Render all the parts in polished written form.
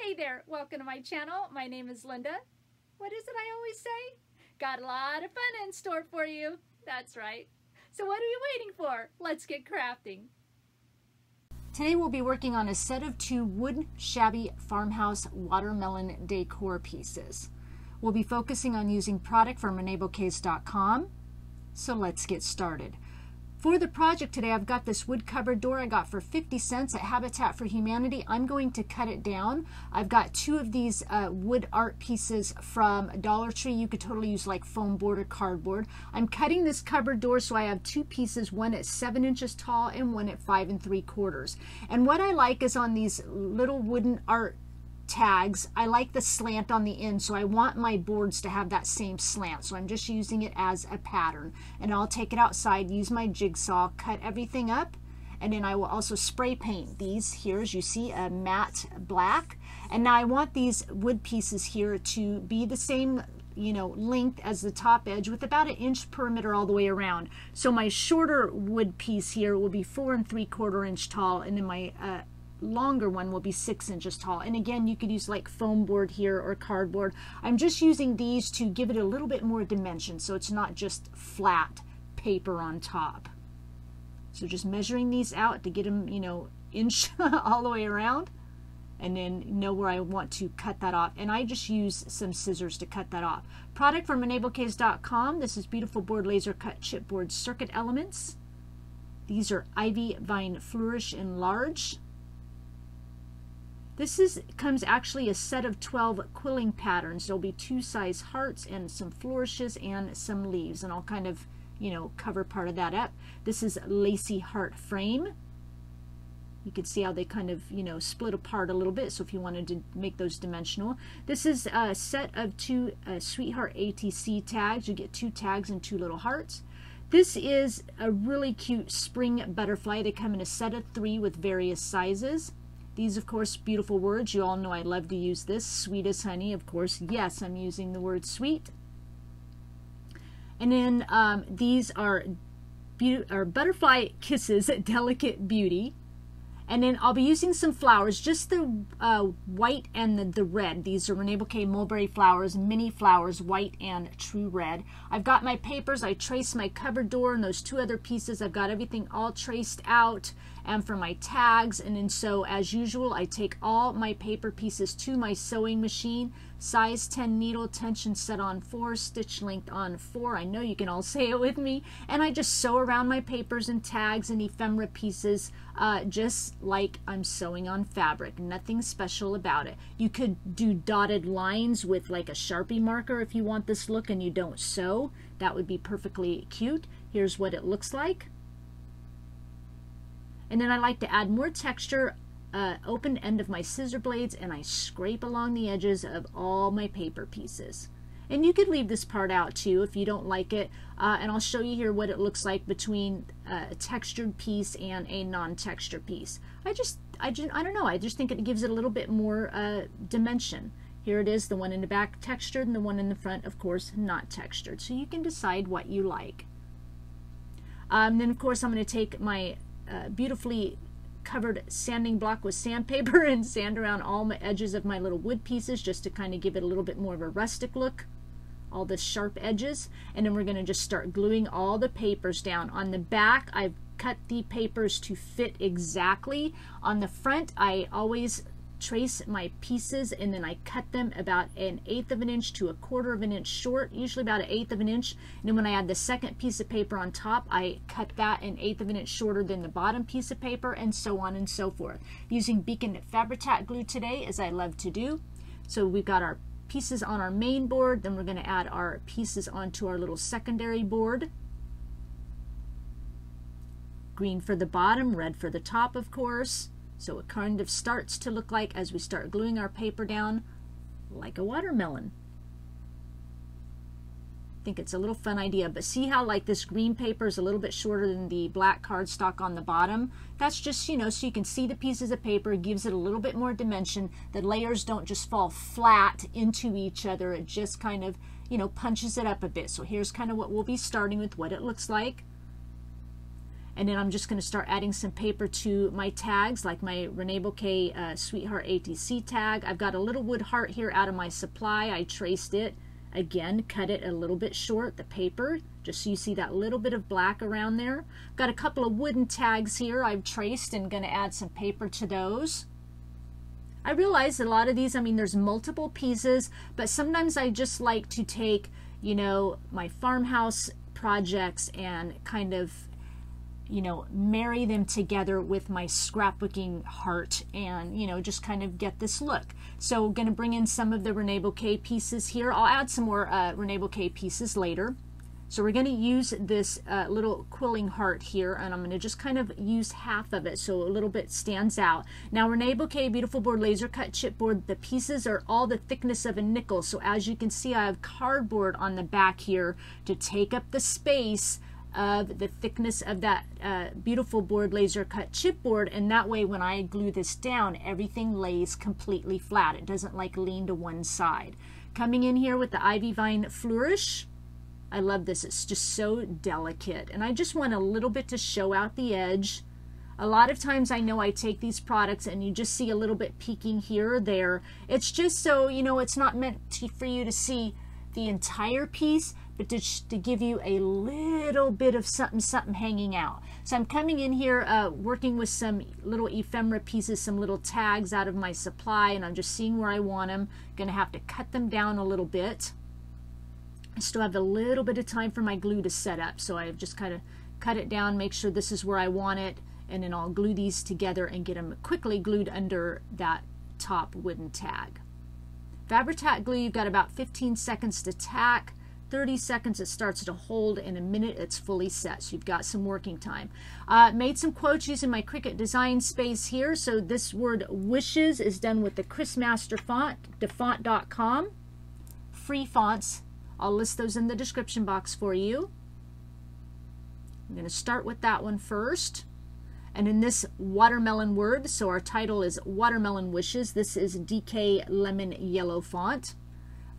Hey there, welcome to my channel. My name is Linda. What is it I always say? Got a lot of fun in store for you. That's right. So what are you waiting for? Let's get crafting. Today we'll be working on a set of 2 wood shabby farmhouse watermelon decor pieces. We'll be focusing on using product from enablcase.com. So let's get started. For the project today, I've got this wood covered door I got for 50 cents at Habitat for Humanity. I'm going to cut it down. I've got 2 of these wood art pieces from Dollar Tree. You could totally use like foam board or cardboard. I'm cutting this covered door so I have 2 pieces, one at 7 inches tall and one at 5 3/4. And what I like is on these little wooden art tags, I like the slant on the end, so I want my boards to have that same slant, so I'm just using it as a pattern. And I'll take it outside, use my jigsaw, cut everything up, and then I will also spray paint these here, as you see, a matte black. And now I want these wood pieces here to be the same, you know, length as the top edge with about 1 inch perimeter all the way around. So my shorter wood piece here will be 4 3/4 inch tall, and then my longer one will be 6 inches tall. And again, you could use like foam board here or cardboard. I'm just using these to give it a little bit more dimension, so it's not just flat paper on top. So just measuring these out to get them, you know, inch all the way around, and then know where I want to cut that off. And I just use some scissors to cut that off. Product from enablcase.com. This is beautiful board laser cut chipboard circuit elements. These are Ivy Vine Flourish in large. This comes actually a set of 12 quilling patterns. There'll be 2 size hearts and some flourishes and some leaves, and I'll kind of, you know, cover part of that up. This is lacy heart frame. You can see how they kind of, you know, split apart a little bit, so if you wanted to make those dimensional. This is a set of 2 Sweetheart ATC tags. You get 2 tags and 2 little hearts. This is a really cute spring butterfly. They come in a set of 3 with various sizes. These, of course, beautiful words. You all know I love to use this. Sweet as honey, of course. Yes, I'm using the word sweet. And then these are butterfly kisses, delicate beauty. And then I'll be using some flowers, just the white and the red. These are Enable K mulberry flowers, mini flowers, white and true red. I've got my papers. I traced my covered door and those 2 other pieces. I've got everything all traced out, and for my tags. And then so as usual, I take all my paper pieces to my sewing machine. Size 10 needle, tension set on 4, stitch length on 4. I know you can all say it with me. And I just sew around my papers and tags and ephemera pieces just like I'm sewing on fabric. Nothing special about it. You could do dotted lines with like a Sharpie marker if you want this look and you don't sew. That would be perfectly cute. Here's what it looks like. And then I like to add more texture, open end of my scissor blades, and I scrape along the edges of all my paper pieces. And you could leave this part out too if you don't like it. And I'll show you here what it looks like between a textured piece and a non-textured piece. I don't know, I just think it gives it a little bit more dimension. Here it is, the one in the back textured and the one in the front, of course, not textured. So you can decide what you like. Then of course I'm going to take my beautifully covered sanding block with sandpaper and sand around all my edges of my little wood pieces just to kind of give it a little bit more of a rustic look, all the sharp edges. And then we're going to just start gluing all the papers down. On the back, I've cut the papers to fit exactly. On the front, I always trace my pieces and then I cut them about 1/8 of an inch to 1/4 of an inch short, usually about 1/8 of an inch. And then when I add the second piece of paper on top, I cut that 1/8 of an inch shorter than the bottom piece of paper, and so on and so forth. Using Beacon Fabri-Tac glue today, as I love to do. So we've got our pieces on our main board, then we're going to add our pieces onto our little secondary board. Green for the bottom, red for the top, of course. So it kind of starts to look like, as we start gluing our paper down, like a watermelon. I think it's a little fun idea, but see how like this green paper is a little bit shorter than the black cardstock on the bottom? That's just, you know, so you can see the pieces of paper. It gives it a little bit more dimension. The layers don't just fall flat into each other. It just kind of, you know, punches it up a bit. So here's kind of what we'll be starting with, what it looks like. And then I'm just going to start adding some paper to my tags, like my Rene Bouquet Sweetheart ATC tag. I've got a little wood heart here out of my supply. I traced it. Again, cut it a little bit short, the paper, just so you see that little bit of black around there. Got a couple of wooden tags here I've traced and going to add some paper to those. I realize a lot of these, I mean, there's multiple pieces, but sometimes I just like to take, you know, my farmhouse projects and kind of, you know, marry them together with my scrapbooking heart and, you know, just kind of get this look. So we're going to bring in some of the Rene Bouquet pieces here. I'll add some more Rene Bouquet pieces later. So we're going to use this little quilling heart here, and I'm going to just kind of use half of it so a little bit stands out. Now, Rene Bouquet Beautiful Board Laser Cut Chipboard, the pieces are all the thickness of a nickel. So as you can see, I have cardboard on the back here to take up the space of the thickness of that beautiful board laser cut chipboard, and that way when I glue this down, everything lays completely flat. It doesn't like lean to one side. Coming in here with the Ivy Vine Flourish. I love this. It's just so delicate, and I just want a little bit to show out the edge. A lot of times I know I take these products and you just see a little bit peeking here or there. It's just so, you know, it's not meant for you to see the entire piece, but to give you a little bit of something hanging out. So I'm coming in here working with some little ephemera pieces, some little tags out of my supply, and I'm just seeing where I want them. Gonna have to cut them down a little bit. I still have a little bit of time for my glue to set up, so I've just kind of cut it down, make sure this is where I want it, and then I'll glue these together and get them quickly glued under that top wooden tag. Fabri-Tac glue, you've got about 15 seconds to tack, 30 seconds it starts to hold, in a minute it's fully set, so you've got some working time. Made some quotes using my Cricut design space here. So this word wishes is done with the Chris Master font, defont.com. Free fonts, I'll list those in the description box for you. I'm going to start with that one first. And in this watermelon word, so our title is Watermelon Wishes, this is DK Lemon Yellow font.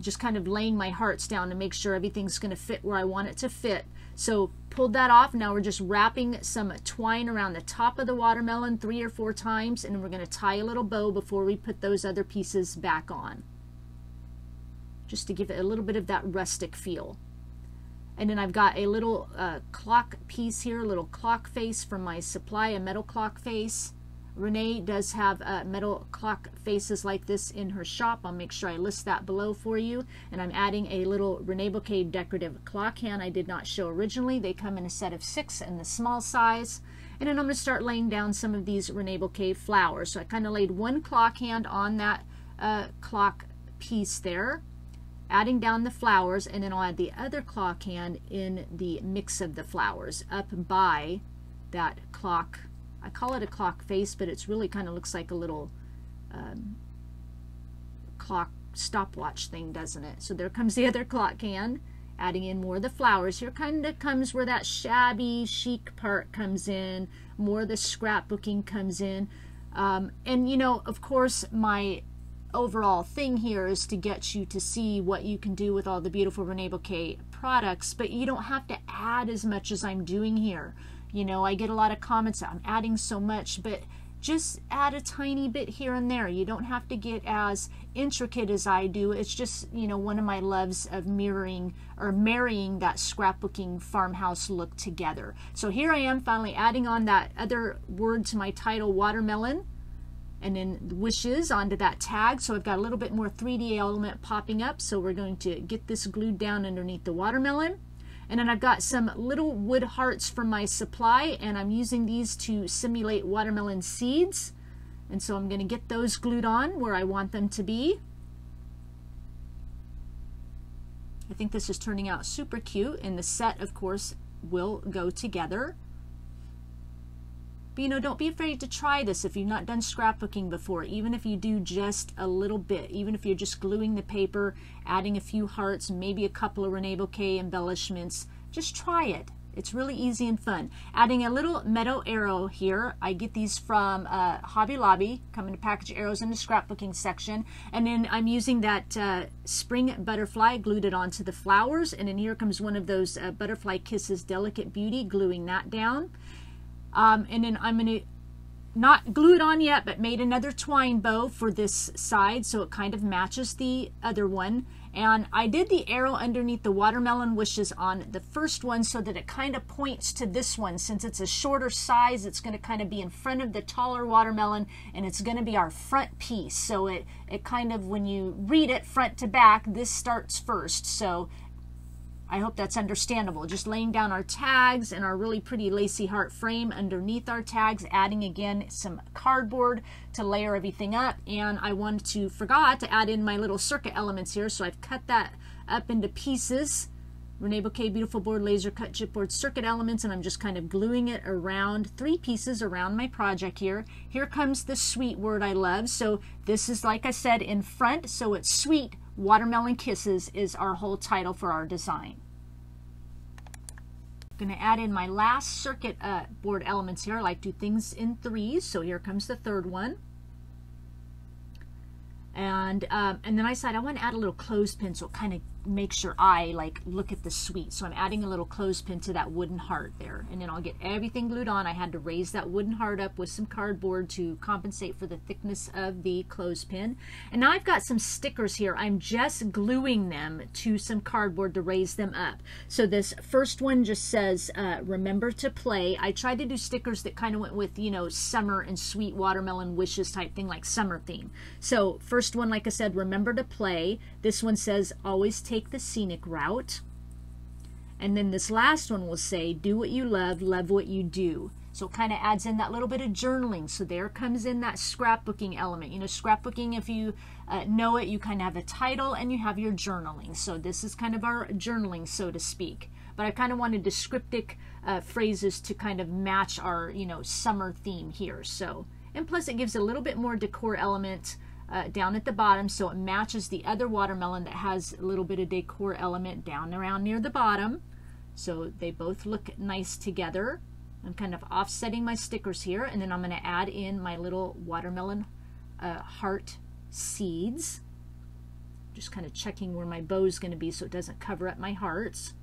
Just kind of laying my hearts down to make sure everything's going to fit where I want it to fit. So pulled that off. Now we're just wrapping some twine around the top of the watermelon 3 or 4 times, and we're going to tie a little bow before we put those other pieces back on, just to give it a little bit of that rustic feel. And then I've got a little clock piece here, a little clock face from my supply, a metal clock face. Renee does have metal clock faces like this in her shop. I'll make sure I list that below for you. And I'm adding a little Rene Bouquet decorative clock hand I did not show originally. They come in a set of 6 in the small size. And then I'm going to start laying down some of these Rene Bouquet flowers. So I kind of laid one clock hand on that clock piece there, adding down the flowers, and then I'll add the other clock hand in the mix of the flowers up by that clock. I call it a clock face, but it's really kind of looks like a little clock stopwatch thing, doesn't it? So there comes the other clock hand, adding in more of the flowers. Here kind of comes where that shabby chic part comes in, more of the scrapbooking comes in. And you know, of course, my overall thing here is to get you to see what you can do with all the beautiful Rene Bouquet products, but you don't have to add as much as I'm doing here. You know, I get a lot of comments, I'm adding so much, but just add a tiny bit here and there. You don't have to get as intricate as I do. It's just, you know, one of my loves of mirroring or marrying that scrapbooking farmhouse look together. So here I am finally adding on that other word to my title, watermelon, and then wishes onto that tag. So I've got a little bit more 3D element popping up. So we're going to get this glued down underneath the watermelon. And then I've got some little wood hearts from my supply, and I'm using these to simulate watermelon seeds. And so I'm going to get those glued on where I want them to be. I think this is turning out super cute, and the set, of course, will go together. But you know, don't be afraid to try this if you've not done scrapbooking before, even if you do just a little bit, even if you're just gluing the paper, adding a few hearts, maybe a couple of Rene Bouquet embellishments. Just try it. It's really easy and fun. Adding a little metal arrow here. I get these from Hobby Lobby, come in a package of arrows in the scrapbooking section. And then I'm using that spring butterfly, glued it onto the flowers. And then here comes one of those Butterfly Kisses Delicate Beauty, gluing that down. And then I'm going to not glue it on yet, but made another twine bow for this side so it kind of matches the other one. And I did the arrow underneath the watermelon wishes on the first one so that it kind of points to this one. Since it's a shorter size, it's going to kind of be in front of the taller watermelon, and it's going to be our front piece. So it kind of, when you read it front to back, this starts first. So I hope that's understandable. Just laying down our tags and our really pretty lacy heart frame underneath our tags, adding again some cardboard to layer everything up. And I forgot to add in my little circuit elements here, so I've cut that up into pieces. Rene Bouquet Beautiful Board Laser Cut Chipboard circuit elements, and I'm just kind of gluing it around, 3 pieces around my project here. Here comes the sweet word I love. So this is, like I said, in front, so it's Sweet Watermelon Kisses is our whole title for our design. I'm going to add in my last circuit board elements here. I like to do things in 3s, so here comes the 3rd one. And then I decided I want to add a little clothespin, so it kind of makes your eye like look at the sweet. So I'm adding a little clothespin to that wooden heart there, and then I'll get everything glued on. I had to raise that wooden heart up with some cardboard to compensate for the thickness of the clothespin. And now I've got some stickers here. I'm just gluing them to some cardboard to raise them up. So this first one just says remember to play. I tried to do stickers that kind of went with, you know, summer and sweet watermelon wishes type thing, like summer theme. So first one, like I said, remember to play. This one says always take the scenic route. And then this last one will say do what you love what you do. So it kind of adds in that little bit of journaling. So there comes in that scrapbooking element. You know, scrapbooking, if you know it, you kind of have a title and you have your journaling. So this is kind of our journaling, so to speak. But I kind of wanted descriptive phrases to kind of match our, you know, summer theme here. So, and plus it gives a little bit more decor element down at the bottom, so it matches the other watermelon that has a little bit of decor element down around near the bottom. So they both look nice together. I'm kind of offsetting my stickers here, and then I'm going to add in my little watermelon heart seeds. Just kind of checking where my bow is going to be so it doesn't cover up my hearts.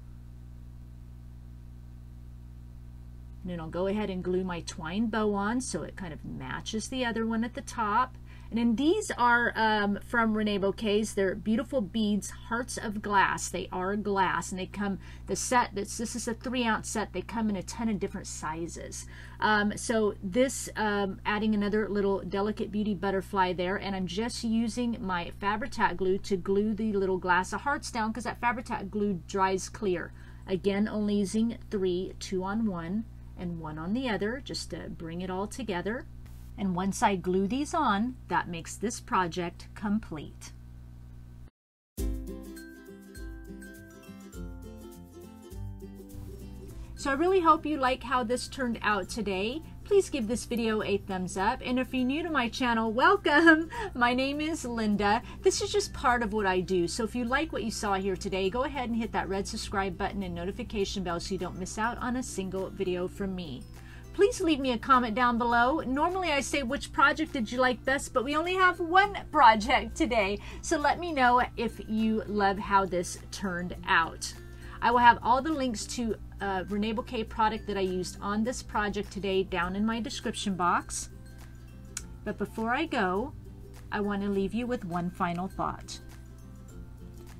And then I'll go ahead and glue my twine bow on so it kind of matches the other one at the top. And then these are from Rene Bouquets. They're beautiful beads, hearts of glass. They are glass, and they come, the set, this is a 3-ounce set. They come in a ton of different sizes. So this, adding another little delicate beauty butterfly there, and I'm just using my Fabri-Tac glue to glue the little glass of hearts down because that Fabri-Tac glue dries clear. Again, only using 3, 2 on one and 1 on the other, just to bring it all together. And once I glue these on, that makes this project complete. So I really hope you like how this turned out today. Please give this video a thumbs up. And if you're new to my channel, welcome! My name is Linda. This is just part of what I do. So if you like what you saw here today, go ahead and hit that red subscribe button and notification bell so you don't miss out on a single video from me. Please leave me a comment down below. Normally I say which project did you like best, but we only have one project today. So let me know if you love how this turned out. I will have all the links to Rene Bouquet product that I used on this project today down in my description box. But before I go, I want to leave you with one final thought.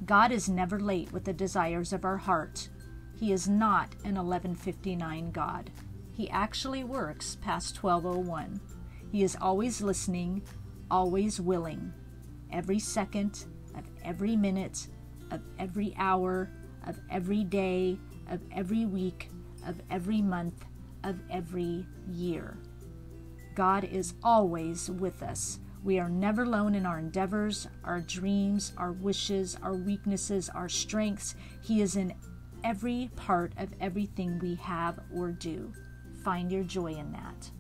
God is never late with the desires of our heart. He is not an 11:59 God. He actually works past 12:01. He is always listening, always willing. Every second of every minute, of every hour, of every day, of every week, of every month, of every year. God is always with us. We are never alone in our endeavors, our dreams, our wishes, our weaknesses, our strengths. He is in every part of everything we have or do. Find your joy in that.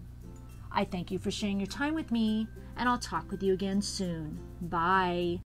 I thank you for sharing your time with me, and I'll talk with you again soon. Bye.